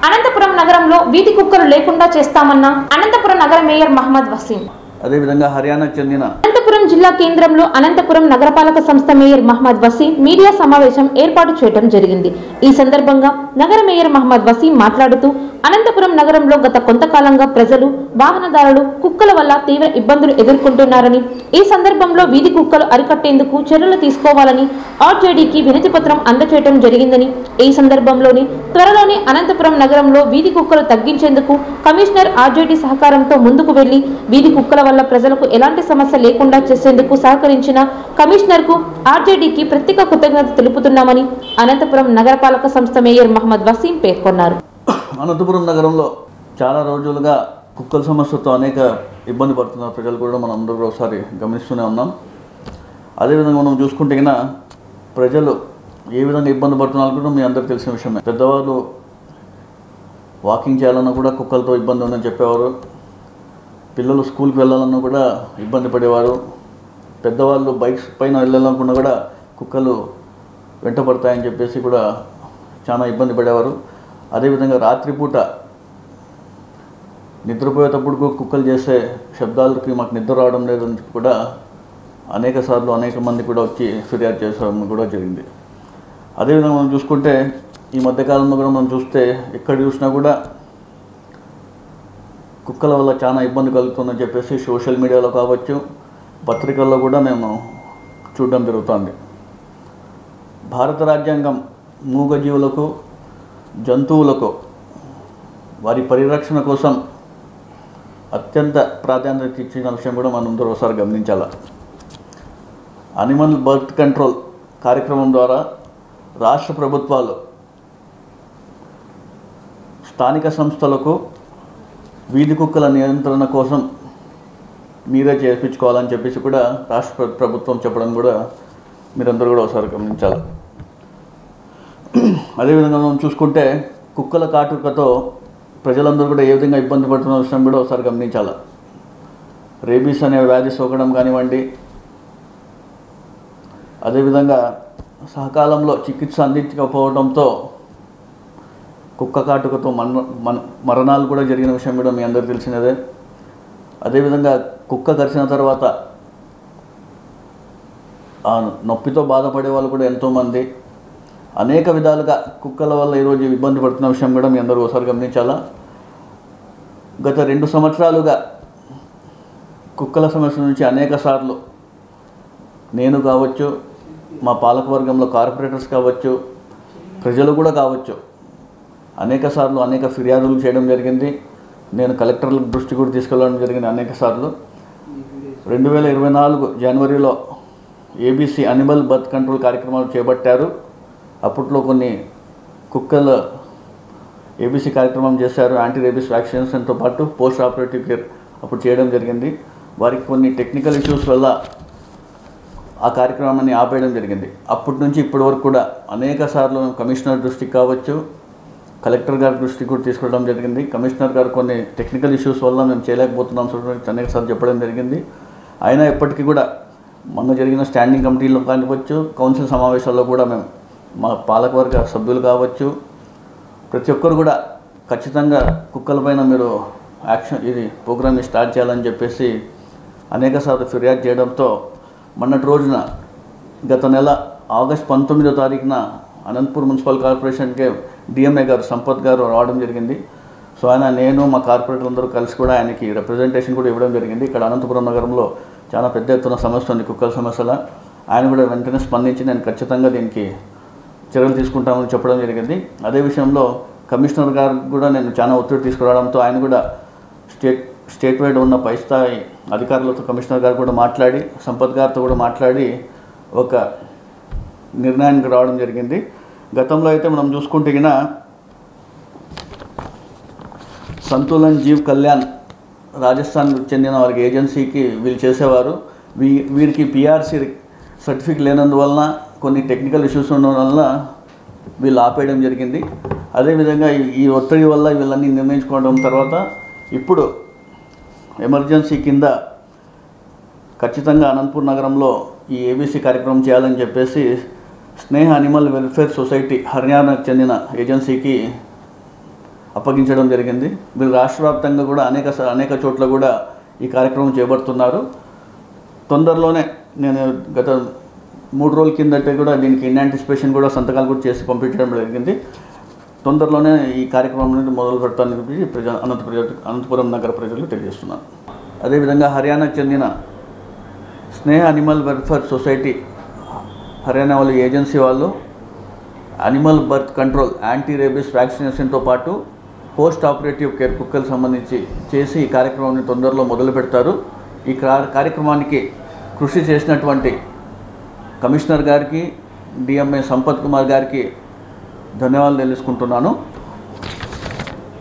అనంతపురం నగరంలో వీధి కుక్కలు లేకుండా చేస్తామన్న అనంతపురం నగర మేయర్ మహమ్మద్ వసీం. అదేవిధంగా హర్యానాకు చెందిన అనంతపురం జిల్లా కేంద్రంలో అనంతపురం నగరపాలక సంస్థ మేయర్ మహమ్మద్ వసీం మీడియా సమావేశం ఏర్పాటు చేయడం జరిగింది. ఈ సందర్భంగా నగర మేయర్ మహమ్మద్ వసీం మాట్లాడుతూ అనంతపురం నగరంలో గత కొంతకాలంగా ప్రజలు, వాహనదారులు కుక్కల వల్ల తీవ్ర ఇబ్బందులు ఎదుర్కొంటున్నారని, ఈ సందర్భంలో వీధి కుక్కలు అరికట్టేందుకు చర్యలు తీసుకోవాలని ఆర్జేడీకి వినతి పత్రం అందజేయడం జరిగిందని, ఈ సందర్భంలోనే త్వరలోనే అనంతపురం నగరంలో వీధి కుక్కలు తగ్గించేందుకు కమిషనర్ ఆర్జేడీ సహకారంతో ముందుకు వెళ్లి వీధి కుక్కల వల్ల ప్రజలకు ఎలాంటి సమస్య లేకుండా చేసేందుకు సహకరించిన కమిషనర్ కు ఆర్జేడీకి ప్రత్యేక కృతజ్ఞత తెలుపుతున్నామని అనంతపురం నగరపాలక సంస్థ మేయర్ మహమ్మద్ వసీం పేర్కొన్నారు. అనంతపురం నగరంలో చాలా రోజులుగా కుక్కల సమస్యతో అనేక ఇబ్బంది పడుతున్న ప్రజలు కూడా మనం అందరూ ఒకసారి గమనిస్తూనే ఉన్నాం. అదేవిధంగా మనం చూసుకుంటే ప్రజలు ఏ విధంగా ఇబ్బంది పడుతున్నారు కూడా మీ అందరికీ తెలిసిన విషయమే. పెద్దవాళ్ళు వాకింగ్ చేయాలన్నా కూడా కుక్కలతో ఇబ్బంది ఉందని చెప్పేవారు. పిల్లలు స్కూల్కి వెళ్ళాలన్నా కూడా ఇబ్బంది పడేవారు. పెద్దవాళ్ళు బైక్స్ పైన వెళ్ళాలనుకున్నా కూడా కుక్కలు వెంట పడతాయని చెప్పేసి కూడా చాలా ఇబ్బంది పడేవారు. అదేవిధంగా రాత్రిపూట నిద్రపోయేటప్పుడు కుక్కలు చేసే శబ్దాలకి మాకు నిద్ర రావడం లేదని కూడా అనేక సార్లు అనేక మంది కూడా వచ్చి ఫిర్యాదు చేసడం కూడా జరిగింది. అదేవిధంగా మనం చూసుకుంటే ఈ మధ్యకాలంలో కూడా మనం చూస్తే ఎక్కడ చూసినా కూడా కుక్కల వల్ల చాలా ఇబ్బంది కలుగుతుందని చెప్పేసి సోషల్ మీడియాలో కావచ్చు, పత్రికల్లో కూడా మేము చూడడం జరుగుతుంది. భారత రాజ్యాంగం మూగజీవులకు, జంతువులకు వారి పరిరక్షణ కోసం అత్యంత ప్రాధాన్యత ఇచ్చిన విషయం కూడా మనం అందరూ ఒకసారి గమనించాలి. అనిమల్ బర్త్ కంట్రోల్ కార్యక్రమం ద్వారా రాష్ట్ర ప్రభుత్వాలు స్థానిక సంస్థలకు వీధి కుక్కల నియంత్రణ కోసం మీరే చేర్పించుకోవాలని చెప్పేసి కూడా రాష్ట్ర ప్రభుత్వం చెప్పడం కూడా మీరందరూ కూడా ఒకసారి గమనించాలి. అదేవిధంగా మనం చూసుకుంటే కుక్కల కాటుకతో ప్రజలందరూ కూడా ఏ విధంగా ఇబ్బంది పడుతున్న విషయం కూడా ఒకసారి గమనించాలి. రేబీస్ అనే వ్యాధి సోకడం కానివ్వండి, అదేవిధంగా సకాలంలో చికిత్స అందించకపోవడంతో కుక్క కాటుకతో మరణాలు కూడా జరిగిన విషయం కూడా మీ అందరికీ తెలిసినదే. అదేవిధంగా కుక్క కరిచిన తర్వాత ఆ నొప్పితో బాధపడే వాళ్ళు కూడా ఎంతోమంది అనేక విధాలుగా కుక్కల వల్ల ఈరోజు ఇబ్బంది పడుతున్న విషయం కూడా మీ అందరూ ఒకసారి గమనించాలా. గత 2 సంవత్సరాలుగా కుక్కల సమస్య నుంచి అనేక సార్లు నేను కావచ్చు, మా పాలకవర్గంలో కార్పొరేటర్స్ కావచ్చు, ప్రజలు కూడా కావచ్చు, అనేక సార్లు అనేక ఫిర్యాదులు చేయడం జరిగింది. నేను కలెక్టర్ల దృష్టి కూడా తీసుకెళ్ళడం జరిగింది అనేక సార్లు. 2024 జనవరిలో ఏబీసీ అనిమల్ బర్త్ కంట్రోల్ కార్యక్రమాలు చేపట్టారు. అప్పట్లో కొన్ని కుక్కల ఏబీసీ కార్యక్రమం చేశారు. యాంటీ రేబీస్ వ్యాక్సినేషన్తో పాటు పోస్ట్ ఆపరేటివ్ కేర్ అప్పుడు చేయడం జరిగింది. వారికి కొన్ని టెక్నికల్ ఇష్యూస్ వల్ల ఆ కార్యక్రమాన్ని ఆపేయడం జరిగింది. అప్పటి నుంచి ఇప్పటి వరకు కూడా అనేక సార్లు కమిషనర్ దృష్టికి కావచ్చు, కలెక్టర్ గారి దృష్టికి కూడా తీసుకోవడం జరిగింది. కమిషనర్ గారు కొన్ని టెక్నికల్ ఇష్యూస్ వల్ల మేము చేయలేకపోతున్నాం అనేక సార్లు చెప్పడం జరిగింది. అయినా ఎప్పటికీ కూడా మొన్న జరిగిన స్టాండింగ్ కమిటీలో కానివచ్చు, కౌన్సిల్ సమావేశాల్లో కూడా మేము మా పాలకవర్గ సభ్యులు కావచ్చు, ప్రతి ఒక్కరు కూడా ఖచ్చితంగా కుక్కలపైన మీరు ఇది ప్రోగ్రామ్ని స్టార్ట్ చేయాలని చెప్పేసి అనేక సార్లు ఫిర్యాదు చేయడంతో మొన్నటి రోజున గత నెల ఆగస్టు 19వ తారీఖున అనంతపూర్ మున్సిపల్ కార్పొరేషన్కి డిఎంఏ గారు సంపత్ గారు రావడం జరిగింది. సో నేను మా కార్పొరేటర్లందరూ కలిసి కూడా ఆయనకి రిప్రజెంటేషన్ కూడా ఇవ్వడం జరిగింది. ఇక్కడ అనంతపురం నగరంలో చాలా పెద్ద ఎత్తున సమస్య ఉంది కుక్కల సమస్యల. ఆయన కూడా వెంటనే స్పందించి నేను ఖచ్చితంగా దీనికి చర్యలు తీసుకుంటామని చెప్పడం జరిగింది. అదే విషయంలో కమిషనర్ గారు కూడా నేను చాలా ఒత్తిడి తీసుకురావడంతో ఆయన కూడా స్టేట్ వైడ్ ఉన్న పై స్థాయి అధికారులతో కమిషనర్ గారు కూడా మాట్లాడి, సంపత్ గారితో కూడా మాట్లాడి ఒక నిర్ణయానికి రావడం జరిగింది. గతంలో అయితే మనం చూసుకుంటే సంతులన్ జీవ్ కళ్యాణ్ రాజస్థాన్ చెందిన వారికి ఏజెన్సీకి వీళ్ళు చేసేవారు. వీరికి పిఆర్సీ సర్టిఫికేట్ లేనందువలన కొన్ని టెక్నికల్ ఇష్యూస్ ఉండడం వల్ల వీళ్ళు ఆపేయడం జరిగింది. అదేవిధంగా ఈ ఒత్తిడి వల్ల వీళ్ళన్నీ నిర్ణయించుకోవడం తర్వాత ఇప్పుడు ఎమర్జెన్సీ కింద ఖచ్చితంగా అనంతపూర్ నగరంలో ఈ ఏబీసీ కార్యక్రమం చేయాలని చెప్పేసి స్నేహ అనిమల్ వెల్ఫేర్ సొసైటీ హర్యానాకు చెందిన ఏజెన్సీకి అప్పగించడం జరిగింది. వీళ్ళు రాష్ట్ర వ్యాప్తంగా కూడా అనేక చోట్ల కూడా ఈ కార్యక్రమం చేపడుతున్నారు. తొందరలోనే నేను గత 3 రోజుల కిందట కూడా దీనికి ఇన్ యాంటిసిపేషన్ కూడా సంతకాలు కూడా చేసి పంపించడం జరిగింది. తొందరలోనే ఈ కార్యక్రమం అనేది మొదలు పెడతానని చెప్పి అనంతపురం నగర ప్రజలకు తెలియజేస్తున్నాను. అదేవిధంగా హర్యానాకు చెందిన Sneha animal welfare society Haryana వాళ్ళ ఏజెన్సీ వాళ్ళు animal birth control anti rabies వ్యాక్సినేషన్తో పాటు పోస్ట్ ఆపరేటివ్ కేర్ కుక్కలకు సంబంధించి చేసి ఈ కార్యక్రమాన్ని తొందరలో మొదలు పెడతారు. ఈ కార్యక్రమానికి కృషి చేసినటువంటి కమిషనర్ గారికి, డిఎంఏ సంపత్ కుమార్ గారికి ధన్యవాదాలు తెలుసుకుంటున్నాను.